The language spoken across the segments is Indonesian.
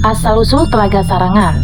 Asal-usul Telaga Sarangan.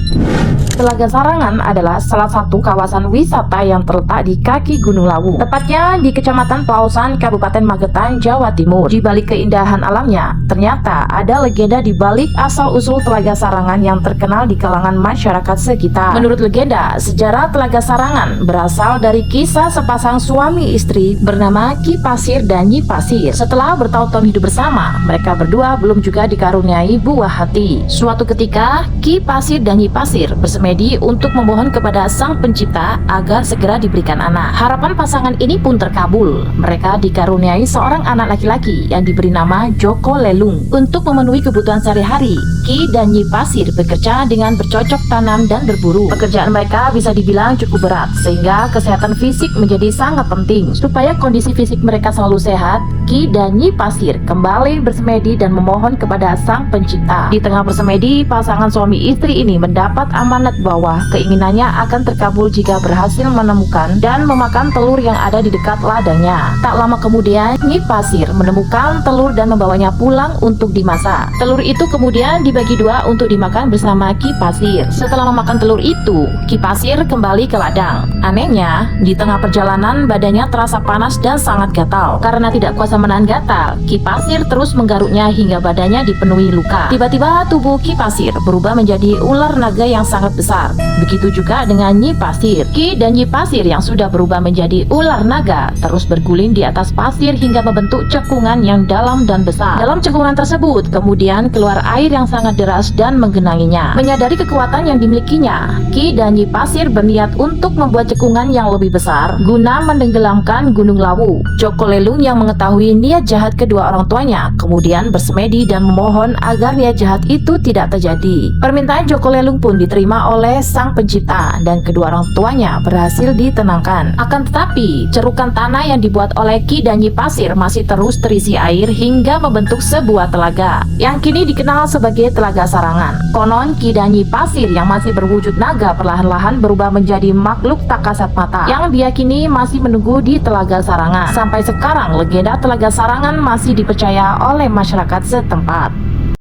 Telaga Sarangan adalah salah satu kawasan wisata yang terletak di kaki Gunung Lawu, tepatnya di Kecamatan Pelausan, Kabupaten Magetan, Jawa Timur. Di balik keindahan alamnya, ternyata ada legenda di balik asal-usul Telaga Sarangan yang terkenal di kalangan masyarakat sekitar. Menurut legenda, sejarah Telaga Sarangan berasal dari kisah sepasang suami istri bernama Ki Pasir dan Nyi Pasir. Setelah bertahun-tahun hidup bersama, mereka berdua belum juga dikaruniai buah hati. Suatu ketika, Ki Pasir dan Nyi Pasir bersemedi untuk memohon kepada Sang Pencipta agar segera diberikan anak. Harapan pasangan ini pun terkabul. Mereka dikaruniai seorang anak laki-laki yang diberi nama Joko Lelung. Untuk memenuhi kebutuhan sehari-hari, Ki dan Nyi Pasir bekerja dengan bercocok tanam dan berburu. Pekerjaan mereka bisa dibilang cukup berat, sehingga kesehatan fisik menjadi sangat penting. Supaya kondisi fisik mereka selalu sehat, Ki dan Nyi Pasir kembali bersemedi dan memohon kepada Sang Pencipta. Di tengah bersemedi, pasangan suami istri ini mendapat amanat bahwa keinginannya akan terkabul jika berhasil menemukan dan memakan telur yang ada di dekat ladangnya. Tak lama kemudian, Nyi Pasir menemukan telur dan membawanya pulang untuk dimasak. Telur itu kemudian dibagi dua untuk dimakan bersama Ki Pasir. Setelah memakan telur itu, Ki Pasir kembali ke ladang. Anehnya, di tengah perjalanan badannya terasa panas dan sangat gatal. Karena tidak kuasa menahan gatal, Ki Pasir terus menggaruknya hingga badannya dipenuhi luka. Tiba-tiba tubuh Ki Pasir berubah menjadi ular naga yang sangat besar. Begitu juga dengan Nyi Pasir. Ki dan Nyi Pasir yang sudah berubah menjadi ular naga terus berguling di atas pasir hingga membentuk cekungan yang dalam dan besar. Dalam cekungan tersebut kemudian keluar air yang sangat deras dan menggenanginya. Menyadari kekuatan yang dimilikinya, Ki dan Nyi Pasir berniat untuk membuat cekungan yang lebih besar guna menenggelamkan Gunung Lawu. Joko Lelung yang mengetahui niat jahat kedua orang tuanya kemudian bersemedi dan memohon agar niat jahat itu tidak terjadi. Permintaan Joko Lelung pun diterima oleh Sang Pencipta dan kedua orang tuanya berhasil ditenangkan. Akan tetapi, cerukan tanah yang dibuat oleh Ki dan Nyi Pasir masih terus terisi air hingga membentuk sebuah telaga yang kini dikenal sebagai Telaga Sarangan. Konon Ki dan Nyi Pasir yang masih berwujud naga perlahan-lahan berubah menjadi makhluk tak kasat mata yang diyakini masih menunggu di Telaga Sarangan. Sampai sekarang legenda Telaga Sarangan masih dipercaya oleh masyarakat setempat.